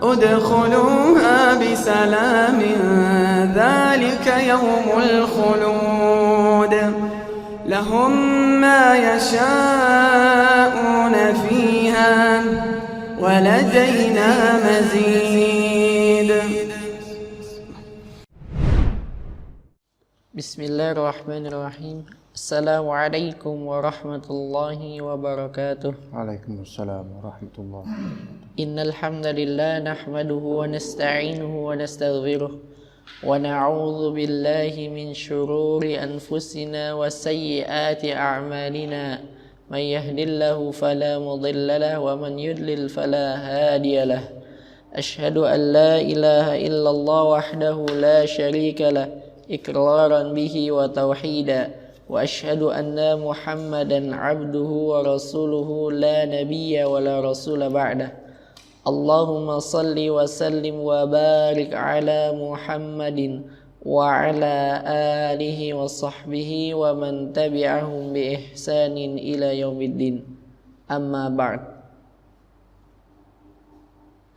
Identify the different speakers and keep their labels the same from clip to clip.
Speaker 1: ادخلوها بسلام ذلك يوم الخلود لهم ما يشاءون فيها ولدينا مزيد.
Speaker 2: Bismillahirrahmanirrahim. Assalamualaikum warahmatullahi wabarakatuh.
Speaker 3: Waalaikumsalam warahmatullahi wabarakatuh.
Speaker 2: Innal hamdalillah nahmaduhu wa nasta'inuhu wa nastaghfiruh wa na'udzu billahi min shururi anfusina wa sayyiati a'malina. May yahdihillahu fala mudilla lahu wa man yudlil fala hadiya lahu. Ashhadu an la ilaha illallah wahdahu la syarika lahu iqraran bihi wa tauhida wa ashhadu anna Muhammadan abduhu wa rasuluhu la nabiyya wa la rasula ba'dah. Allahumma salli wa sallim wa barik ala Muhammadin wa ala alihi wa sahbihi wa man tabi'ahum bi ihsanin ila yaumiddin. Amma ba'd.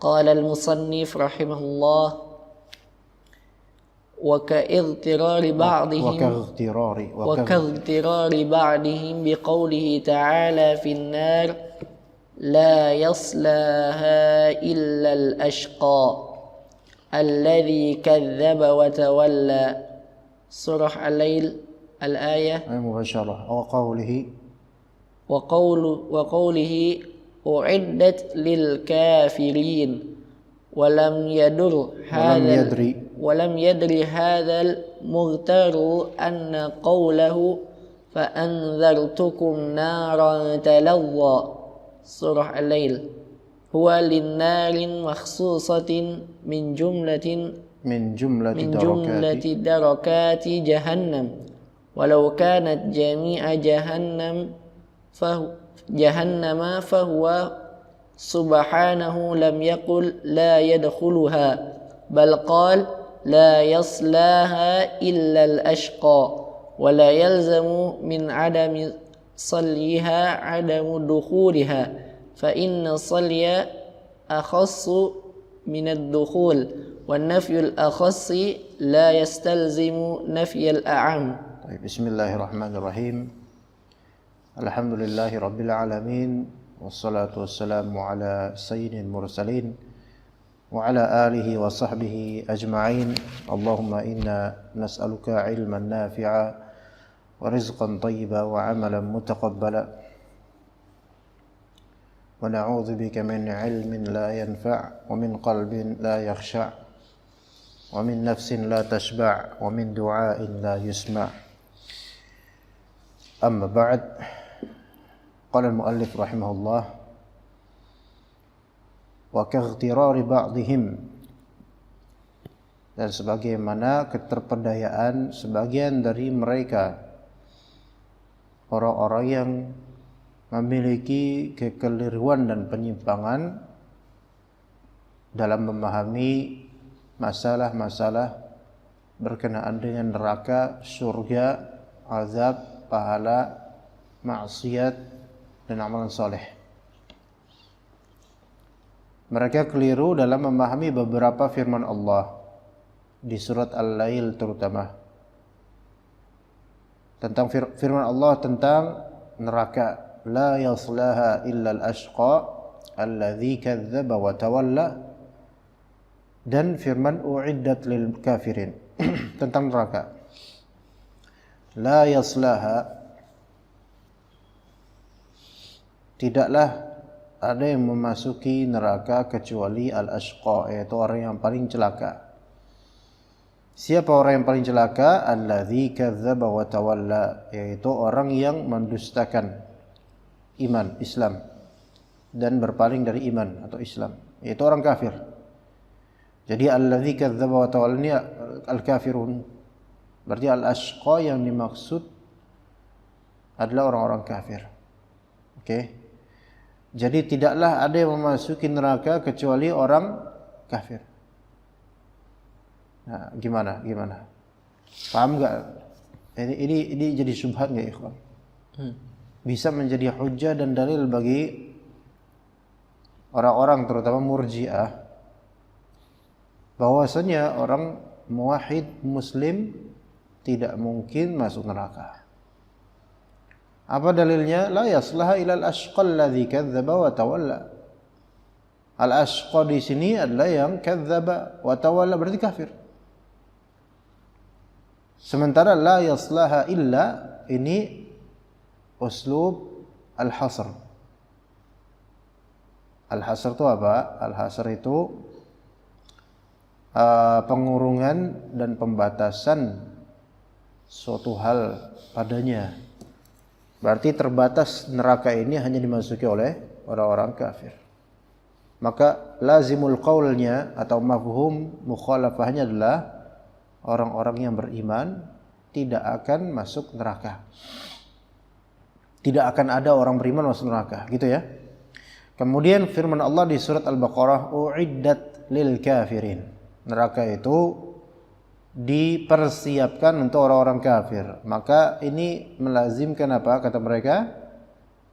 Speaker 2: Qala al-musannif rahimahullah وكاغترار بعضهم بقوله تعالى في النار لا يصلاها إلا الأشقى الذي كذب وتولى. سورة الليل الآية
Speaker 3: مباشرة.
Speaker 2: وقوله أعدت للكافرين ولم يدري هذا المغتر أن قوله فأنذرتكم نارا تلظى سورة الليل هو للنار مخصوصة من جملة دركات جهنم ولو كانت جميع جهنم فهو سبحانه لم يقل لا يدخلها بل قال لا يصلاها إلا الأشقى ولا يلزم من عدم صليها عدم دخولها فإن الصلي أخص من الدخول والنفي الأخص لا يستلزم نفي الأعم.
Speaker 3: بسم الله الرحمن الرحيم. الحمد لله رب العالمين wassalatu wassalamu ala sayyidil mursalin wa ala alihi wa sahbihi ajma'in. Allahumma inna nas'aluka ilman nafi'a wa rizqan tayyiba wa amalan mutaqabbala wa na'udzu bika min ilmin la yanfa' wa min qalbin la yakhsha' wa min nafsin la tashba' wa min du'ain la yusma'. Amma ba'd. Qala al-muallif rahimahullah wa kaghtirari ba'dihim, dan sebagaimana keterpedayaan sebagian dari mereka, orang-orang yang memiliki kekeliruan dan penyimpangan dalam memahami masalah-masalah berkenaan dengan neraka, surga, azab, pahala, maksiat dan amalan soleh. Mereka keliru dalam memahami beberapa firman Allah di surat Al-Lail terutama tentang firman Allah tentang neraka, la yaslaha illa al-ashqa alladzi kadzdzaba wa tawalla, dan firman uiddat lil kafirin tentang neraka, la yaslaha, tidaklah ada yang memasuki neraka kecuali al-ashqa, yaitu orang yang paling celaka. Siapa orang yang paling celaka? Alladzi kadzdzaba wa tawalla, yaitu orang yang mendustakan iman, Islam, dan berpaling dari iman atau Islam, yaitu orang kafir. Jadi alladzi kadzdzaba wa tawalla ini al-kafirun. Berarti al-ashqa yang dimaksud adalah orang-orang kafir. Oke. Jadi tidaklah ada yang memasuki neraka kecuali orang kafir. Nah, gimana? Paham nggak? Ini jadi syubhat nggak, ikhwan? Bisa menjadi hujjah dan dalil bagi orang-orang terutama Murji'ah bahwasanya orang muwahhid muslim tidak mungkin masuk neraka. Apa dalilnya? La yaslaha ilal ashqal ladzi kadzdzaba wa tawalla. Al-ashqa di sini adalah yang kadzdzaba wa tawalla, berarti kafir. Sementara la yaslaha illa ini uslub al-hasr. Al-hasr itu apa? Al-hasr itu pengurungan dan pembatasan suatu hal padanya. Berarti terbatas neraka ini hanya dimasuki oleh orang-orang kafir. Maka lazimul qaulnya atau mafhum mukhalafahnya adalah orang-orang yang beriman tidak akan masuk neraka. Tidak akan ada orang beriman masuk neraka, gitu ya. Kemudian firman Allah di surat Al-Baqarah, uiddat lil kafirin. Neraka itu dipersiapkan untuk orang-orang kafir. Maka ini melazimkan apa? Kata mereka,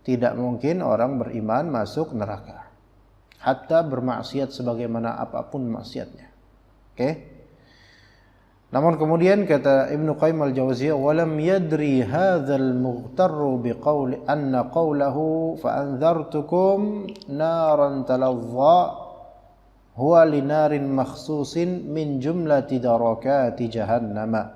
Speaker 3: tidak mungkin orang beriman masuk neraka, hatta bermaksiat sebagaimana apapun maksiatnya. Oke? Namun kemudian kata Ibnu Qayyim al-Jauziyah, walam yadri hadzal mughtarru biqauli anna qawlahu fa anzartukum naran talazza huwa linarin makhsusin min jumlati darakati jahannama.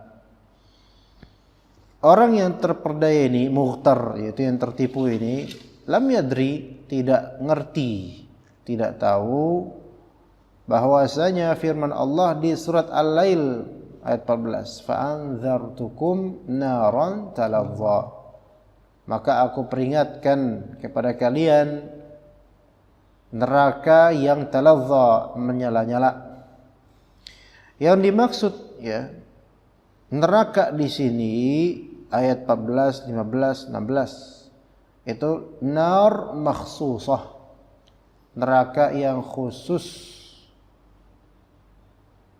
Speaker 3: Orang yang terperdaya ini, mughtar, yaitu yang tertipu ini, lam yadri, tidak ngerti, tidak tahu bahwasanya firman Allah di surat Al-Lail ayat 14, fa anzartukum naran talazza. Maka aku peringatkan kepada kalian neraka yang talazza, menyala-nyala. Yang dimaksud ya neraka di sini ayat 14, 15, 16 itu nar makhsusah, neraka yang khusus,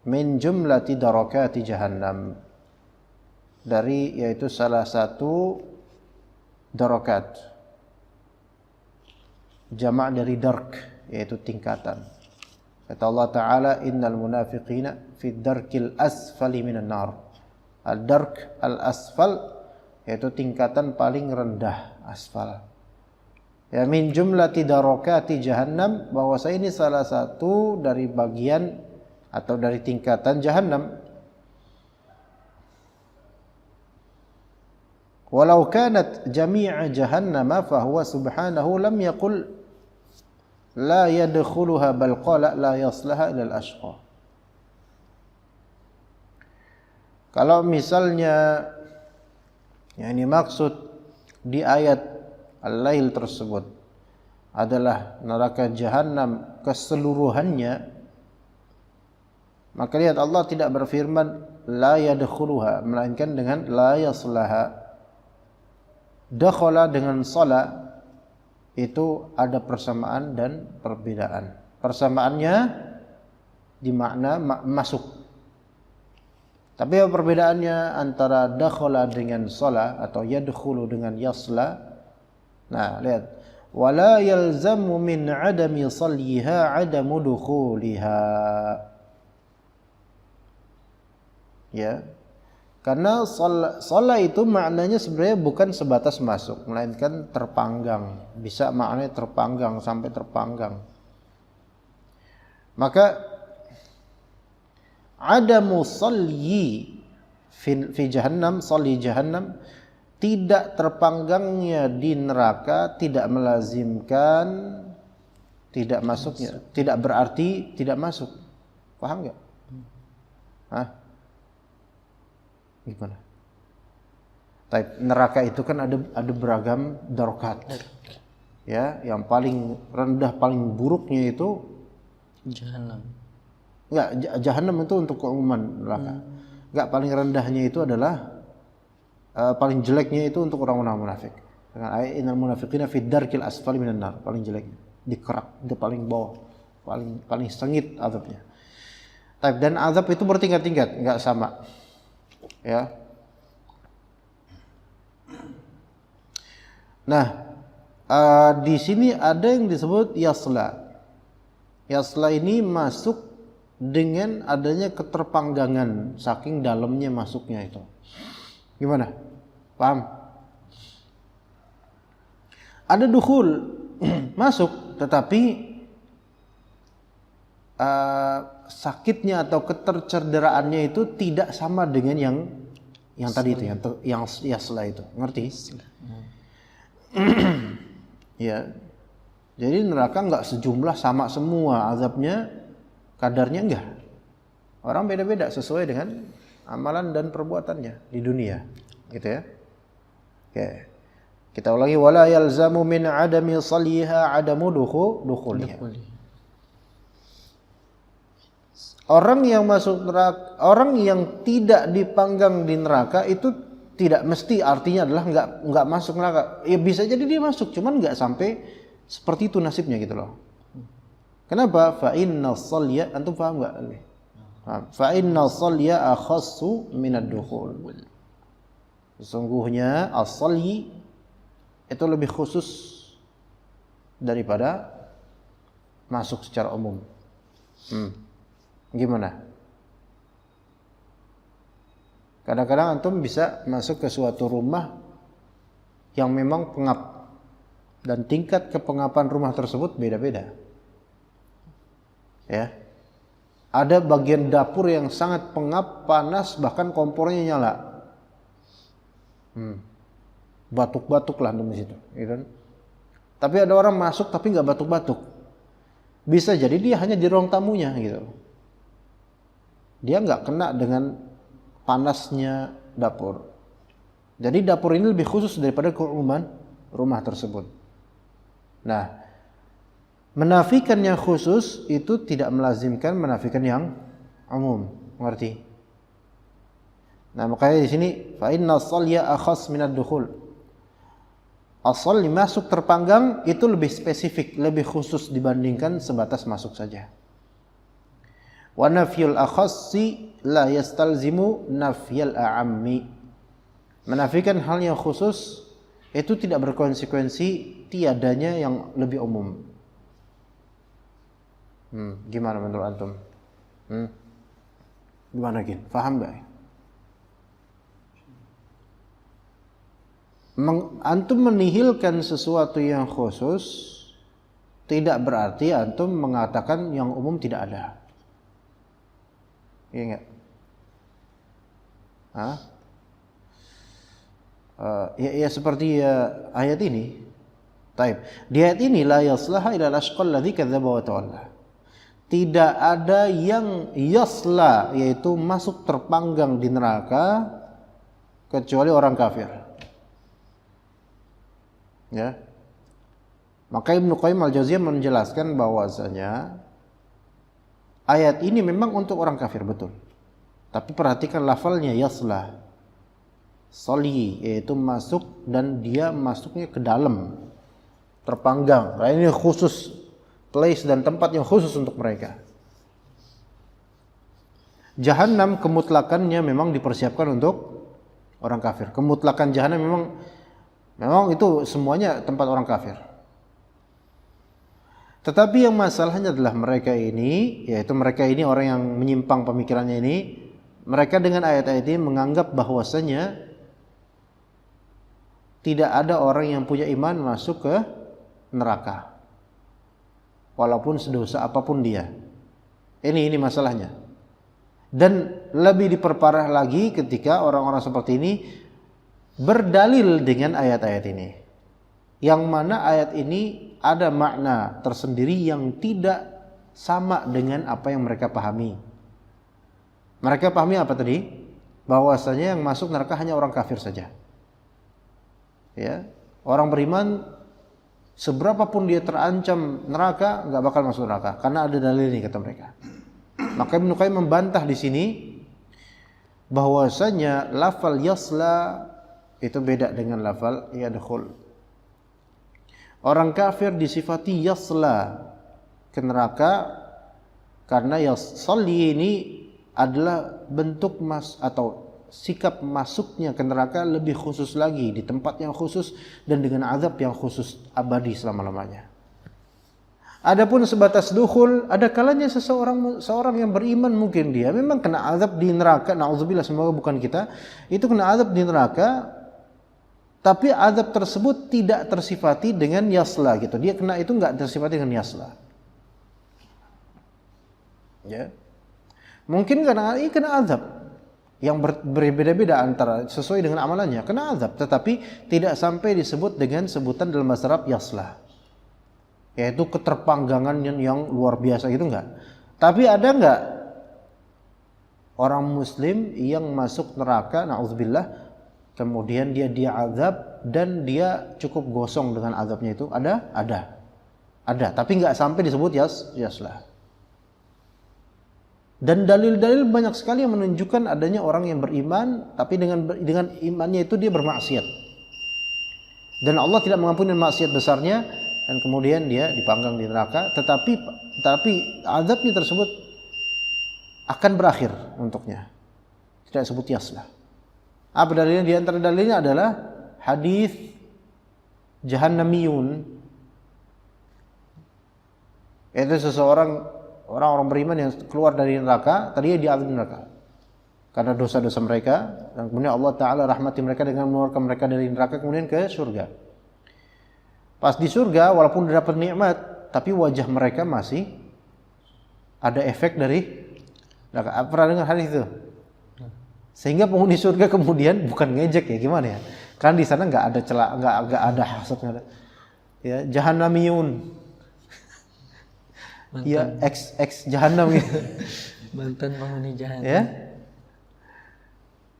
Speaker 3: min jumlati darakati jahannam, dari yaitu salah satu darakat, jamak dari dark, yaitu tingkatan. Kata Allah Ta'ala, innal munafiqina fi darkil asfali minan nar. Al-dark, al-asfal, yaitu tingkatan paling rendah, asfal. Ya, min jumlati darakati jahannam, bahwasa ini salah satu dari bagian atau dari tingkatan jahannam. Walau kanat jami'a jahannama fahuwa subhanahu lam yaqul la yadkhuluha bal qala la yaslaha ilal ashqa. Kalau misalnya yang ini maksud di ayat Al-Lail tersebut adalah neraka jahannam keseluruhannya, maka lihat Allah tidak berfirman la yadkhuluha, melainkan dengan la yaslaha. Dakhala dengan sala itu ada persamaan dan perbedaan. Persamaannya di makna masuk. Tapi apa perbedaannya antara dakhala dengan sala atau yadkhulu dengan yasla? Nah, lihat. Wala yalzamu min adami salyiha adamu dukhuliha. Ya. Karena salat itu maknanya sebenarnya bukan sebatas masuk, melainkan terpanggang. Bisa maknanya terpanggang, sampai terpanggang. Maka adamu salyi fi jahannam, salyi jahannam, tidak terpanggangnya di neraka tidak melazimkan tidak masuknya, tidak berarti tidak masuk. Paham enggak? Hah? Gimana? Neraka itu kan ada beragam darokat. Ya, yang paling rendah, paling buruknya itu
Speaker 2: Jahannam.
Speaker 3: Enggak, Jahannam itu untuk keumuman neraka. Enggak, paling rendahnya itu adalah paling jeleknya itu untuk orang-orang munafik. Dengan ayat innal munafiqina fid darkil asfali minan nar, paling jeleknya, di kerak, di paling bawah, paling sengit azabnya. Dan azab itu bertingkat-tingkat, enggak sama. Ya. Nah, di sini ada yang disebut yasla. Yasla ini masuk dengan adanya keterpanggangan saking dalamnya masuknya itu. Gimana? Paham? Ada dukhul masuk, tetapi sakitnya atau ketercerderaannya itu tidak sama dengan yang tadi itu, yang yasla itu. Ngerti? Ya. Jadi neraka nggak sejumlah sama semua azabnya, kadarnya enggak. Orang beda-beda sesuai dengan amalan dan perbuatannya di dunia, gitu ya. Oke. Kita ulangi, wala yalzamu min adami saliha adamu dukhuliha. Orang yang masuk neraka, orang yang tidak dipanggang di neraka itu tidak mesti artinya adalah enggak masuk neraka. Ya bisa jadi dia masuk, cuman enggak sampai seperti itu nasibnya gitu loh. Kenapa? Fa inna salya, antum paham enggak? Fa inna salya akhassu minad dukhul. Sesungguhnya as-salyi itu lebih khusus daripada masuk secara umum. Gimana? Kadang-kadang antum bisa masuk ke suatu rumah yang memang pengap, dan tingkat kepengapan rumah tersebut beda-beda. Ya. Ada bagian dapur yang sangat pengap, panas, bahkan kompornya nyala. Batuk-batuk lah di situ, gitu kan? Tapi ada orang masuk tapi nggak batuk-batuk. Bisa jadi dia hanya di ruang tamunya, gitu. Dia nggak kena dengan panasnya dapur. Jadi dapur ini lebih khusus daripada keumuman rumah tersebut. Nah, menafikan yang khusus itu tidak melazimkan menafikan yang umum, ngerti? Nah, makanya di sini fa inna salya akhas minad dukhul. Asal masuk terpanggang itu lebih spesifik, lebih khusus dibandingkan sebatas masuk saja. Wa nafyul akhassi la yastalzimu nafyal a'ammi. Menafikan hal yang khusus itu tidak berkonsekuensi tiadanya yang lebih umum. Gimana menurut antum? Gimana Gin? Faham gak? Antum menihilkan sesuatu yang khusus tidak berarti antum mengatakan yang umum tidak ada. Iya enggak? Ya seperti ayat ini. Taib. Di ayat ini la yaslaha ila al-ashqal ladzi kadzdzaba wa tawalla. Tidak ada yang yasla, yaitu masuk terpanggang di neraka, kecuali orang kafir. Ya. Maka Ibnu Qayyim al-Jauziyah menjelaskan bahwasanya ayat ini memang untuk orang kafir, betul. Tapi perhatikan lafalnya yasla. Soli, yaitu masuk dan dia masuknya ke dalam, terpanggang. Nah, ini khusus place dan tempat yang khusus untuk mereka. Jahannam kemutlakannya memang dipersiapkan untuk orang kafir. Kemutlakan Jahannam memang itu semuanya tempat orang kafir. Tetapi yang masalahnya adalah mereka ini, yaitu mereka ini orang yang menyimpang pemikirannya ini, mereka dengan ayat-ayat ini menganggap bahwasanya tidak ada orang yang punya iman masuk ke neraka, walaupun sedosa apapun dia. Ini masalahnya. Dan lebih diperparah lagi ketika orang-orang seperti ini berdalil dengan ayat-ayat ini, yang mana ayat ini ada makna tersendiri yang tidak sama dengan apa yang mereka pahami. Mereka pahami apa tadi? Bahwasanya yang masuk neraka hanya orang kafir saja. Ya, orang beriman seberapapun dia terancam neraka nggak bakal masuk neraka karena ada dalil ini, kata mereka. Maka Ibnu Qayyim membantah di sini bahwasanya lafal yasla itu beda dengan lafal yadkhul. Orang kafir disifati yasla ke neraka karena yasalli ini adalah bentuk atau sikap masuknya ke neraka lebih khusus lagi, di tempat yang khusus dan dengan azab yang khusus abadi selama-lamanya. Adapun sebatas dukhul, ada kalanya seorang yang beriman mungkin dia memang kena azab di neraka, na'udzubillah, semoga bukan kita, itu kena azab di neraka, tapi azab tersebut tidak tersifati dengan yasla gitu. Dia kena itu enggak tersifati dengan yasla. Ya. Mungkin kena azab yang berbeda-beda antara sesuai dengan amalannya, kena azab, tetapi tidak sampai disebut dengan sebutan dalam bahasa Arab yasla. Yaitu keterpanggangan yang luar biasa gitu enggak. Tapi ada enggak orang muslim yang masuk neraka, na'udzubillah, kemudian dia azab dan dia cukup gosong dengan azabnya itu? Ada, tapi enggak sampai disebut yaslah. Dan dalil-dalil banyak sekali yang menunjukkan adanya orang yang beriman, tapi dengan imannya itu dia bermaksiat. Dan Allah tidak mengampuni maksiat besarnya, dan kemudian dia dipanggang di neraka, tetapi azabnya tersebut akan berakhir untuknya. Tidak disebut yaslah. Apa dalilnya? Di antara dalilnya adalah hadis Jahannamiyun. Itu orang-orang beriman yang keluar dari neraka, tadinya diazab di neraka karena dosa-dosa mereka, dan kemudian Allah Ta'ala rahmati mereka dengan mengeluarkan mereka dari neraka kemudian ke surga. Pas di surga, walaupun dapat nikmat, tapi wajah mereka masih ada efek dari neraka. Pernah dengar hadis itu? Sehingga penghuni surga kemudian bukan ngejek ya, gimana ya? Kan di sana nggak ada celak, nggak ada hasad, nggak ada. Ya, Jahannamiyun. Ya, ex Jahannam gitu.
Speaker 2: Mantan penghuni Jahannam.
Speaker 3: Ya.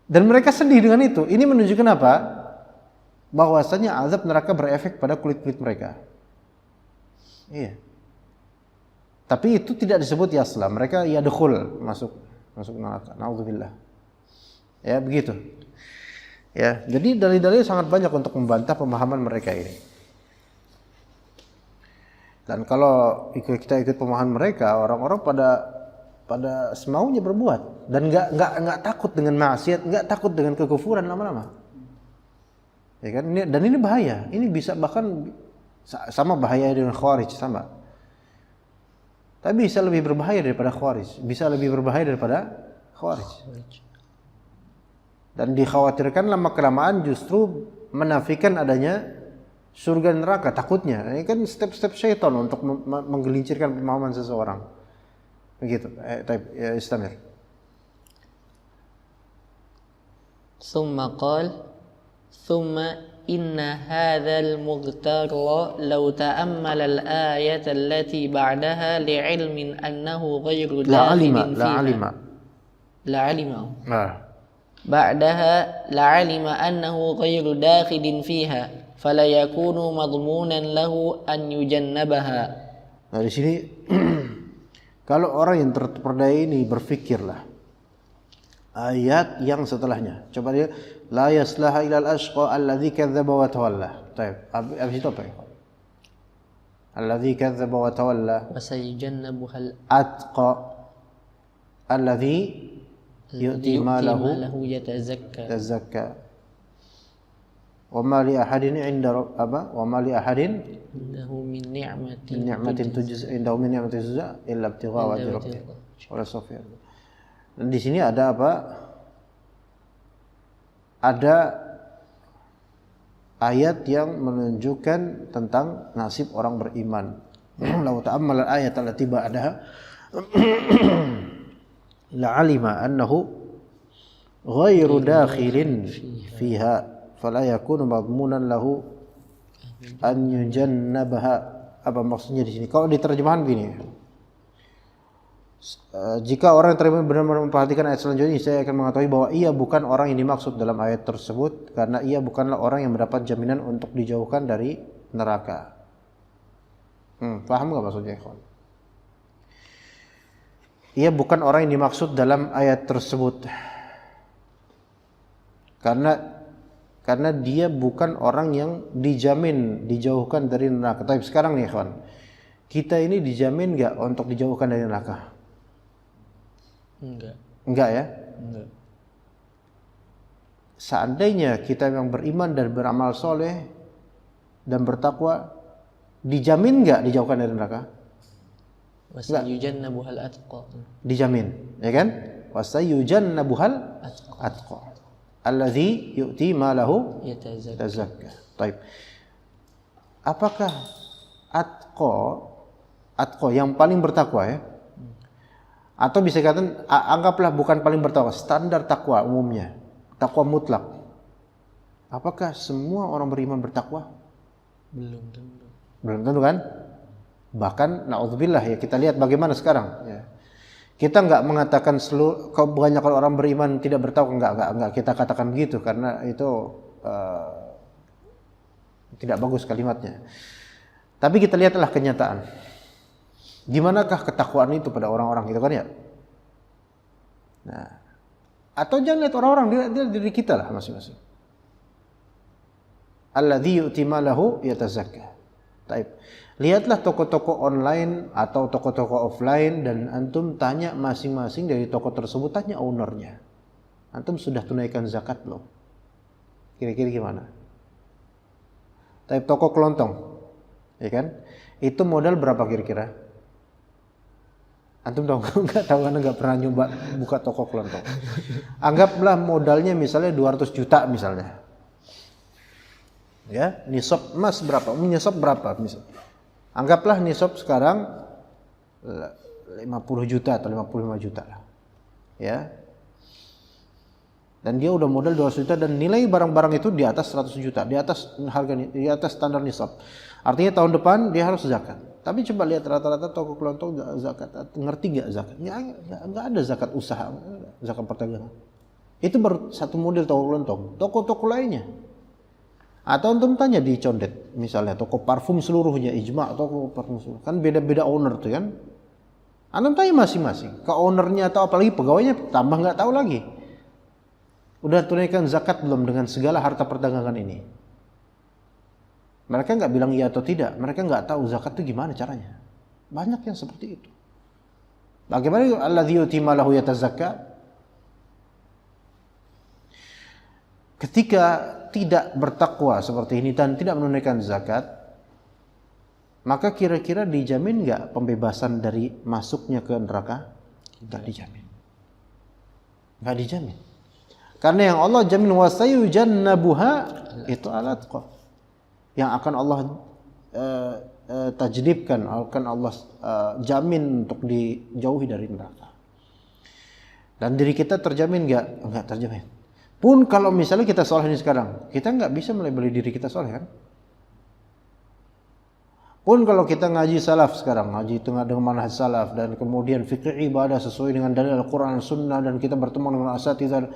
Speaker 3: Dan mereka sedih dengan itu. Ini menunjukkan apa? Bahwasanya azab neraka berefek pada kulit-kulit mereka. Iya. Tapi itu tidak disebut yasla. Mereka yadkhul, masuk neraka. Nauzubillah. Ya, begitu. Ya, jadi dalil-dalil sangat banyak untuk membantah pemahaman mereka ini. Dan kalau kita ikut pemahaman mereka, orang-orang pada semaunya berbuat dan enggak takut dengan maksiat, enggak takut dengan kekufuran lama-lama. Ya kan? Ini bahaya. Ini bisa bahkan sama bahaya dengan Khawarij, sama. Tapi bisa lebih berbahaya daripada Khawarij, bisa lebih berbahaya daripada Khawarij. Dan dikhawatirkan lama-kelamaan justru menafikan adanya surga dan neraka, takutnya. Ini kan step-step syaitan untuk menggelincirkan pemahaman seseorang. Begitu. Ya, istamir.
Speaker 2: Summa qala ثم إن هذا المغتر لو تأمل الآية التي بعدها لعلم أنه غير داخل فيها لعلم بعدها لعلم أنه غير داخل فيها فلا يكون مضمونا له أن يجنبها.
Speaker 3: Nah di sini kalau orang yang terperdaya ini berfikirlah ayat yang setelahnya. Coba dia la yaslaha ilal ashqa alladzi kadzdzaba wa tawalla. Baik, habis itu apa ya? Alladzi kadzdzaba wa tawalla
Speaker 2: wa sayujannabuhal
Speaker 3: atqa alladzi yu'ti malahu yatazakka. Wa ma li ahadin 'inda wa ma li ahadin
Speaker 2: indahu min ni'matin
Speaker 3: tujza indahu min ni'matin tujza illa ibtigha wajhi rabbih. Wala sawfa. Dan di sini ada apa? Ada ayat yang menunjukkan tentang nasib orang beriman. Lau ta'ammal al-ayat allati ba'daha la'alima annahu ghairu dakhilin fiha fala yakunu madmunan lahu an yujannabaha. Apa maksudnya di sini? Kalau diterjemahan begini. Jika orang yang benar-benar memperhatikan ayat selanjutnya, saya akan mengetahui bahwa ia bukan orang yang dimaksud dalam ayat tersebut, karena ia bukanlah orang yang mendapat jaminan untuk dijauhkan dari neraka. Paham nggak maksudnya, ikhwan? Ia bukan orang yang dimaksud dalam ayat tersebut, karena dia bukan orang yang dijamin dijauhkan dari neraka. Tapi sekarang nih, ikhwan, kita ini dijamin nggak untuk dijauhkan dari neraka? Enggak ya? Enggak. Seandainya kita yang beriman dan beramal soleh dan bertakwa, dijamin enggak dijauhkan dari neraka?
Speaker 2: Wasayujannabuhal atqa.
Speaker 3: Dijamin, ya kan? Wasayujannabuhal atqa. Alladzi yu'ti malahu yatazakka. Baik. Apakah atqa yang paling bertakwa ya? Atau bisa katakan anggaplah bukan paling bertakwa, standar takwa umumnya, takwa mutlak. Apakah semua orang beriman bertakwa?
Speaker 2: Belum tentu.
Speaker 3: Belum tentu kan? Bahkan naudzubillah ya, kita lihat bagaimana sekarang ya. Kita enggak mengatakan kebanyakan orang beriman tidak bertakwa, enggak kita katakan begitu karena itu tidak bagus kalimatnya. Tapi kita lihatlah kenyataan. Di manakah ketakwaan itu pada orang-orang gitu kan ya? Nah, atau jangan lihat orang-orang, dia diri kita lah masing-masing. Alladzi yu'ti malahu yatazakka. Baik. Lihatlah toko-toko online atau toko-toko offline dan antum tanya masing-masing dari toko tersebut, tanya ownernya. Antum sudah tunaikan zakat belum? Kira-kira gimana? Tapi toko kelontong, ya kan? Itu modal berapa kira-kira? Antum tahu nggak? Tahu karena nggak pernah nyoba buka toko kelontong. Anggaplah modalnya misalnya 200 juta misalnya. Ya, nisab emas berapa? Nisab berapa misalnya? Anggaplah nisab sekarang 50 juta atau 55 juta lah. Ya. Dan dia udah modal 200 juta dan nilai barang-barang itu di atas 100 juta, di atas harga, di atas standar nisab. Artinya tahun depan dia harus zakat. Tapi coba lihat rata-rata toko kelontong zakat. Ngerti nggak zakat? Nggak ada zakat usaha, zakat perdagangan. Itu baru satu model toko kelontong. Toko-toko lainnya. Atau antum tanya di Condet, misalnya toko parfum seluruhnya, Ijma toko parfum seluruh. Kan beda-beda owner tuh kan. Antum tanya masing-masing, ke ownernya atau apalagi pegawainya tambah nggak tahu lagi. Udah tunaikan zakat belum dengan segala harta perdagangan ini? Mereka nggak bilang iya atau tidak. Mereka nggak tahu zakat itu gimana caranya. Banyak yang seperti itu. Bagaimana alladzi yu'ti malahu yatazakka? Ketika tidak bertakwa seperti ini dan tidak menunaikan zakat, maka kira-kira dijamin nggak pembebasan dari masuknya ke neraka? Nggak dijamin. Nggak dijamin. Karena yang Allah jamin wasayujannabuha itu al-atqa. Yang akan Allah tajdibkan, akan Allah jamin untuk dijauhi dari neraka. Dan diri kita terjamin nggak? Nggak terjamin. Pun kalau misalnya kita soleh ini sekarang, kita nggak bisa melabeli diri kita soleh kan? Pun kalau kita ngaji salaf sekarang, ngaji tengah dengan manhaj salaf dan kemudian fikih ibadah sesuai dengan dalil Al-Quran dan Sunnah dan kita bertemu dengan asatidzah,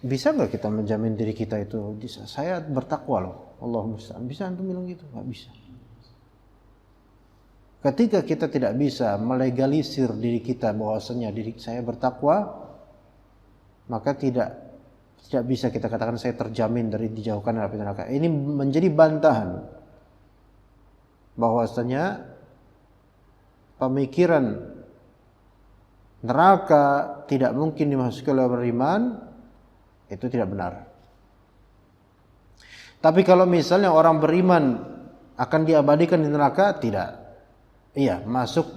Speaker 3: bisa nggak kita menjamin diri kita itu? Saya bertakwa loh, Allahumma musta'an. Bisa antum bilang gitu? Nggak bisa. Ketika kita tidak bisa melegalisir diri kita bahwasanya diri saya bertakwa, maka tidak bisa kita katakan saya terjamin dari dijauhkan dari api neraka. Ini menjadi bantahan bahwasanya pemikiran neraka tidak mungkin dimasuki oleh orang beriman itu tidak benar. Tapi kalau misalnya orang beriman akan diabadikan di neraka, tidak. Iya,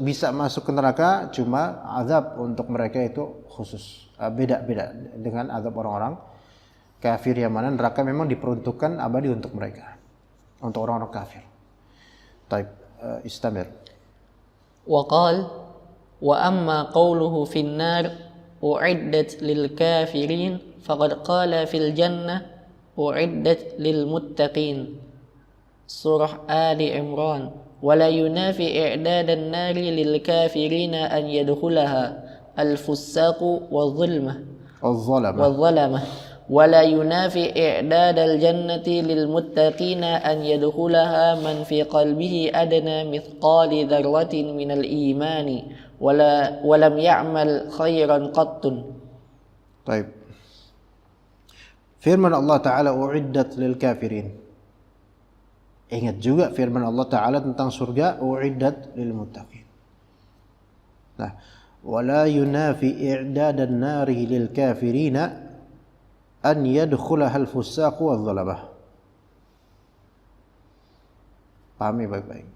Speaker 3: bisa masuk ke neraka, cuma azab untuk mereka itu khusus, beda-beda dengan azab orang-orang kafir yang mana neraka memang diperuntukkan abadi untuk mereka, untuk orang-orang kafir. Taib, istamir.
Speaker 2: Wa qala wa amma qawluhu fin nar u'iddat lil kafirin faqad qala fil jannah u'iddat lil muttaqin. Surah Ali Imran. Wala yunafi i'dadan nari lil kafirina an yadkhulaha al-fussaqu wal-zalamah. Wala yunafi i'dadal jannati lil muttaqina an yadkhulaha man fi qalbihi adna mithqali dzarratin minal imani walam ya'mal khairan qattun.
Speaker 3: Baik. Firman Allah Ta'ala u'iddat lil kafirin. Ingat juga firman Allah Ta'ala tentang surga u'iddat lil muttaqin. Nah, wala yunafi i'dadan nari lil kafirina an yadkhulaha al-fussaq wal-zalamah. Pahami baik-baik.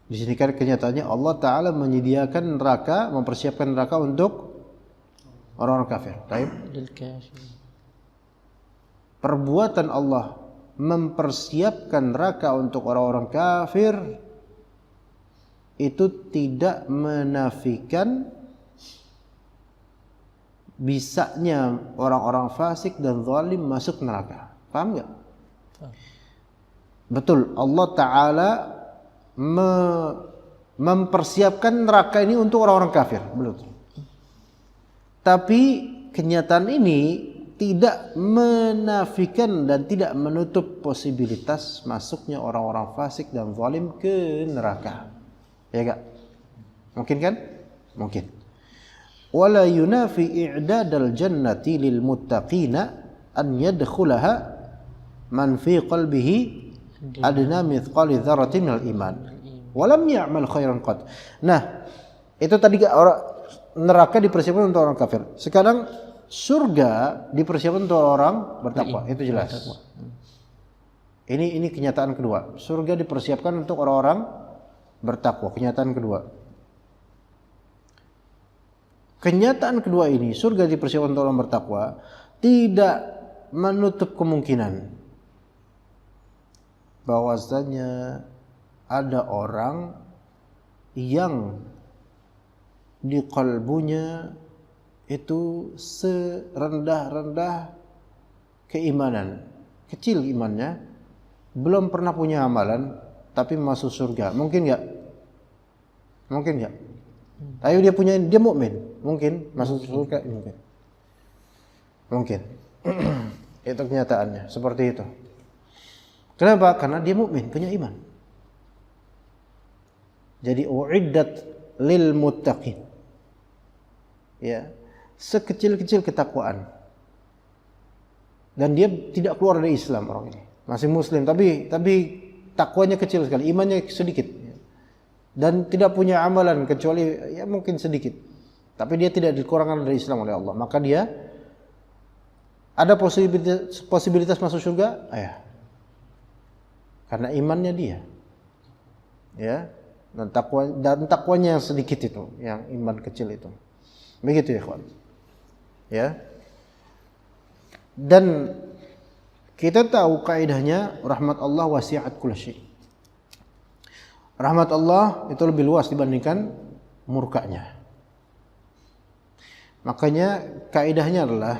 Speaker 3: Di sini kan kenyataannya Allah Ta'ala menyediakan neraka, mempersiapkan neraka untuk orang-orang kafir. Baik. Perbuatan Allah mempersiapkan neraka untuk orang-orang kafir itu tidak menafikan bisanya orang-orang fasik dan zalim masuk neraka. Paham enggak? Betul, Allah Ta'ala mempersiapkan neraka ini untuk orang-orang kafir, betul. Tapi kenyataan ini tidak menafikan dan tidak menutup posibilitas masuknya orang-orang fasik dan zalim ke neraka. Ya enggak? Mungkin kan? Mungkin. Wala yunafi i'dadal jannati lil muttaqina an yadkhulaha man fi qalbihi adna mithqali dzarratin minal iman walam ya'mal khairan qad. Nah, itu tadi orang neraka dipersiapkan untuk orang kafir. Sekarang surga dipersiapkan untuk orang bertakwa. Itu jelas. Ini kenyataan kedua. Surga dipersiapkan untuk orang-orang bertakwa. Kenyataan kedua. Kenyataan kedua ini, surga dipersiapkan untuk orang bertakwa, tidak menutup kemungkinan bahwasanya ada orang yang di kalbunya itu serendah-rendah keimanan, kecil imannya, belum pernah punya amalan, tapi masuk surga. Mungkin enggak? Mungkin enggak? Ayo dia mukmin, mungkin masuk surga, mungkin. Mungkin. Itu kenyataannya, seperti itu. Kenapa? Karena dia mukmin, punya iman. Jadi uiddat lil muttaqin. Ya, sekecil-kecil ketakwaan. Dan dia tidak keluar dari Islam orang ini. Masih muslim tapi takwanya kecil sekali, imannya sedikit. Dan tidak punya amalan kecuali ya mungkin sedikit. Tapi dia tidak dikurangkan dari Islam oleh Allah. Maka dia ada posibilitas masuk surga? Ya. Karena imannya dia. Ya. Dan takwanya yang sedikit itu, yang iman kecil itu. Begitu ya, kawan. Ya. Dan kita tahu kaidahnya rahmat Allah wasi'at kulli syai'. Rahmat Allah itu lebih luas dibandingkan murkanya. Makanya kaidahnya adalah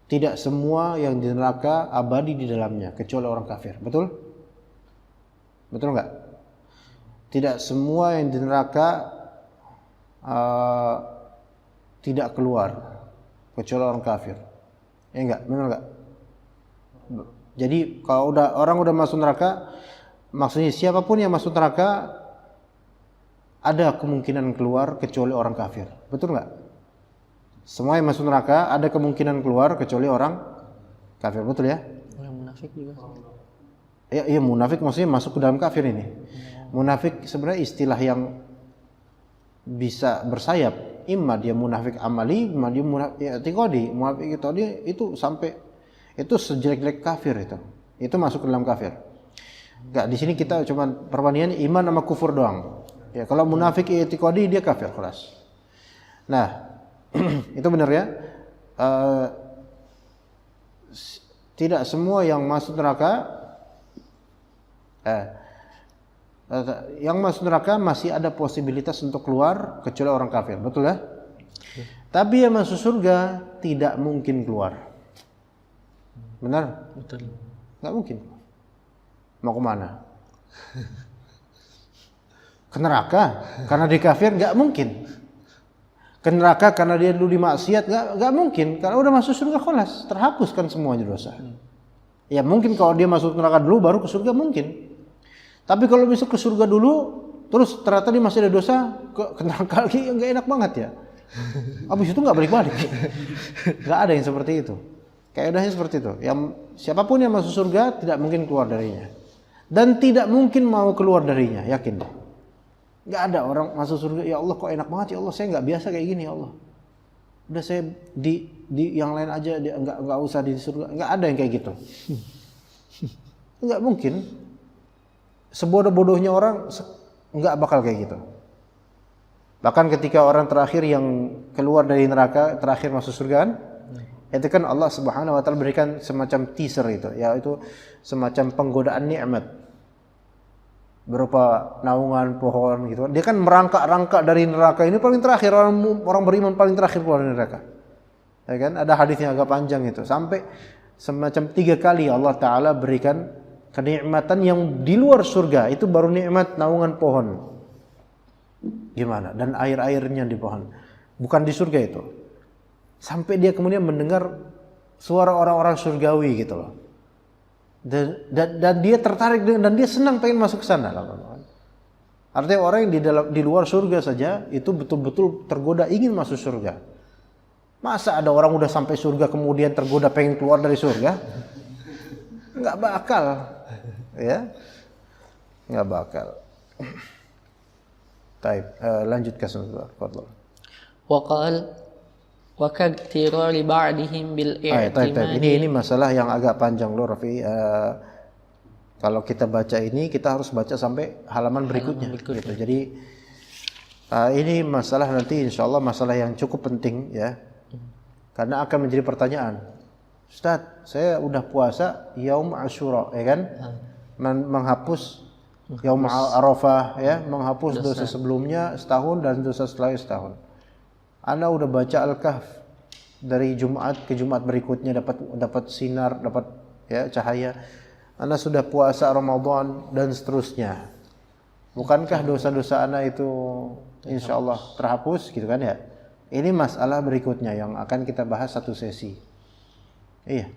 Speaker 3: tidak semua yang di neraka abadi di dalamnya kecuali orang kafir. Betul? Betul enggak? Tidak semua yang di neraka tidak keluar kecuali orang kafir. Ya enggak? Benar enggak? Jadi kalau orang udah masuk neraka, maksudnya siapapun yang masuk neraka ada kemungkinan keluar kecuali orang kafir. Betul enggak? Semua yang masuk neraka ada kemungkinan keluar kecuali orang kafir. Betul ya?
Speaker 2: Orang munafik juga.
Speaker 3: Iya, munafik maksudnya masuk ke dalam kafir ini. Munafik sebenarnya istilah yang bisa bersayap. Imma dia munafik amali, imma dia munafik i'tiqadi. Munafik itu sampai itu sejelek-jelek kafir itu. Itu masuk ke dalam kafir. Enggak, di sini kita cuma perbandingan iman sama kufur doang. Ya, kalau munafik i'tiqadi dia kafir keras. Nah, itu benar ya. Tidak semua yang masuk neraka yang masuk neraka masih ada posibilitas untuk keluar kecuali orang kafir, betul ya? Tapi yang masuk surga tidak mungkin keluar. Benar?
Speaker 2: Betul.
Speaker 3: Nggak mungkin. Mau kemana? Ke neraka? Karena dia kafir nggak mungkin. Ke neraka karena dia dulu dimaksiat nggak mungkin. Karena udah masuk surga kholas, terhapuskan semuanya dosa. Ya mungkin kalau dia masuk neraka dulu baru ke surga mungkin. Tapi kalau masuk ke surga dulu, terus ternyata dia masih ada dosa, ke neraka lagi, nggak enak banget ya. Habis itu nggak balik-balik. Nggak ada yang seperti itu. Kaidahnya seperti itu. Yang siapapun yang masuk surga tidak mungkin keluar darinya. Dan tidak mungkin mau keluar darinya, yakin deh. Nggak ada orang masuk surga, ya Allah kok enak banget ya Allah, saya nggak biasa kayak gini ya Allah. Udah saya di yang lain aja, nggak usah di surga. Nggak ada yang kayak gitu. Nggak mungkin. sebodoh-bodohnya orang nggak bakal kayak gitu. Bahkan ketika orang terakhir yang keluar dari neraka, terakhir masuk surga kan, itu kan Allah Subhanahu wa taala berikan semacam teaser itu, yaitu semacam penggodaan nikmat berupa naungan pohon gitu. Dia kan merangkak-rangkak dari neraka, ini paling terakhir, orang beriman paling terakhir keluar dari neraka. Ya kan? Ada hadis yang agak panjang itu, sampai semacam 3 kali Allah taala berikan kenikmatan yang di luar surga, itu baru nikmat naungan pohon. Gimana? Dan air-airnya di pohon. Bukan di surga itu. Sampai dia kemudian mendengar suara orang-orang surgawi gitu loh. Dan dia tertarik dan dia senang pengen masuk ke sana. Artinya orang yang di luar surga saja itu betul-betul tergoda ingin masuk surga. Masa ada orang udah sampai surga kemudian tergoda pengen keluar dari surga? Nggak bakal. Ya, nggak bakal. Taib, lanjutkan sebentar. Fadhil.
Speaker 2: Waqal wa kaktirari ba'dihim bil i'timad.
Speaker 3: Ini masalah yang agak panjang loh, Rafi. Kalau kita baca ini kita harus baca sampai halaman berikutnya. Gitu. Jadi ini masalah nanti insyaallah masalah yang cukup penting ya. Karena akan menjadi pertanyaan. Ustaz, saya udah puasa Yaum Asyura, ya kan? Menghapus Yaum Arafah ya, menghapus dosa sebelumnya setahun dan dosa setelahnya setahun. Ana udah baca Al-Kahf dari Jumat ke Jumat berikutnya dapat sinar, dapat ya cahaya. Ana sudah puasa Ramadan dan seterusnya. Bukankah dosa-dosa ana itu insyaallah terhapus gitu kan ya? Ini masalah berikutnya yang akan kita bahas satu sesi. Iya,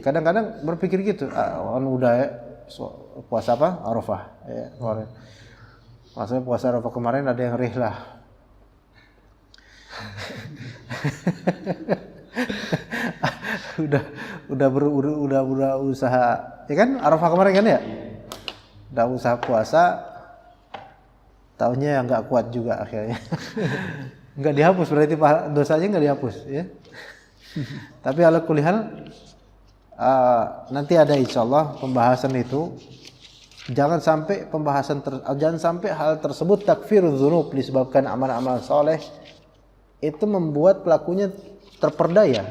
Speaker 3: kadang-kadang berpikir gitu. Udah ya, puasa apa? Arafah. Ya, kemarin. Maksudnya puasa Arafah kemarin ada yang rihlah. udah usaha, ya kan? Arafah kemarin kan ya? Udah usaha puasa, taunya yang nggak kuat juga akhirnya. Nggak dihapus, berarti dosanya nggak dihapus, ya. Tapi ala kulli hal nanti ada insyaallah pembahasan itu. Jangan sampai hal tersebut takfirudz dzunub disebabkan amal-amal soleh itu membuat pelakunya terperdaya.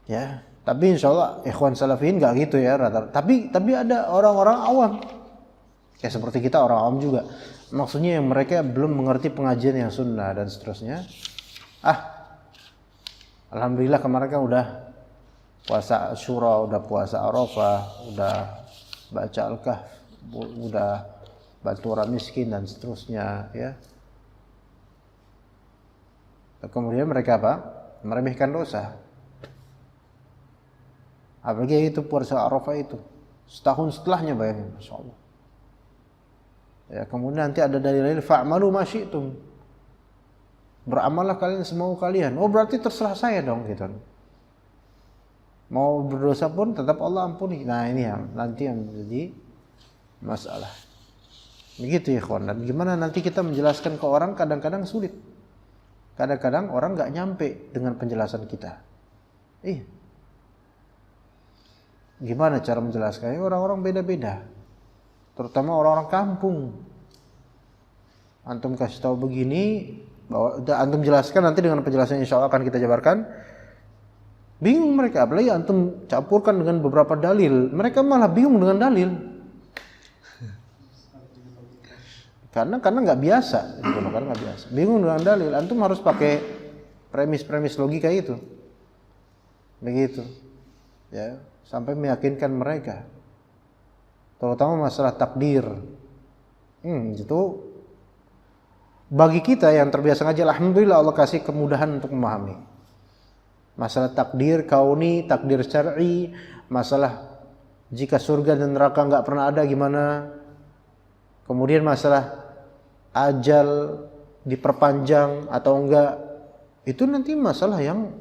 Speaker 3: Ya, tapi insyaallah ikhwan salafin enggak gitu ya rata-rata. Tapi ada orang-orang awam. Ya seperti kita orang awam juga. Maksudnya yang mereka belum mengerti pengajian yang sunnah dan seterusnya. Alhamdulillah kemarin kan udah puasa Asyura, udah puasa Arafah, udah baca Al-Kahf, udah bantu orang miskin dan seterusnya ya. Kemudian mereka apa? Meremehkan dosa. Apalagi itu puasa Arafah itu setahun setelahnya bayangin, masyaallah. Ya, kemudian nanti ada dalil fa'malu ma syi'tum. Beramallah kalian semau kalian. Oh berarti terserah saya dong gitu. Mau berdosa pun tetap Allah ampuni. Nah ini yang nanti yang menjadi masalah. Begitu ya kawan. Dan gimana nanti kita menjelaskan ke orang kadang-kadang sulit. Kadang-kadang orang nggak nyampe dengan penjelasan kita. Gimana cara menjelaskannya? Orang-orang beda-beda. Terutama orang-orang kampung. Antum kasih tahu begini, bahwa antum jelaskan nanti dengan penjelasan insyaallah akan kita jabarkan. Bingung mereka, apalagi antum campurkan dengan beberapa dalil. Mereka malah bingung dengan dalil. Karena nggak biasa, gitu loh, karena nggak biasa. Bingung dengan dalil, antum harus pakai premis-premis logika itu. Begitu. Ya, sampai meyakinkan mereka. Terutama masalah takdir. Itu bagi kita yang terbiasa ngaji, alhamdulillah Allah kasih kemudahan untuk memahami. Masalah takdir kauni, takdir syar'i, masalah jika surga dan neraka enggak pernah ada gimana? Kemudian masalah ajal diperpanjang atau enggak, itu nanti masalah yang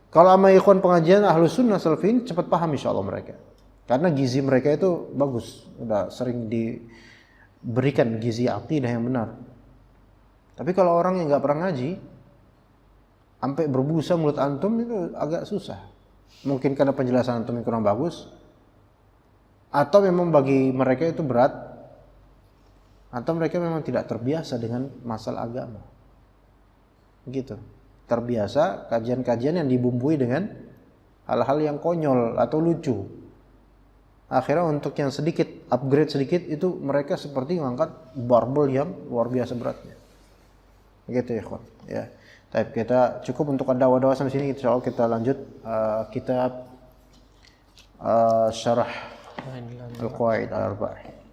Speaker 3: kalau sama ikhwan pengajian Ahlus Sunnah Salafin cepat paham insyaallah mereka. Karena gizi mereka itu bagus, udah sering diberikan gizi akidah yang benar. Tapi kalau orang yang enggak pernah ngaji sampai berbusa mulut antum itu agak susah. Mungkin karena penjelasan antum yang kurang bagus, atau memang bagi mereka itu berat, atau mereka memang tidak terbiasa dengan masalah agama. Gitu. Terbiasa kajian-kajian yang dibumbui dengan hal-hal yang konyol atau lucu. Akhirnya untuk yang sedikit, upgrade sedikit, itu mereka seperti mengangkat barbel yang luar biasa beratnya. Gitu ya, ikhwan. Ya. Tapi kita cukup untuk dakwah-dakwah sampai sini. Insyaallah kita lanjut kitab syarah Al-Qawaid Al-Arba'ah.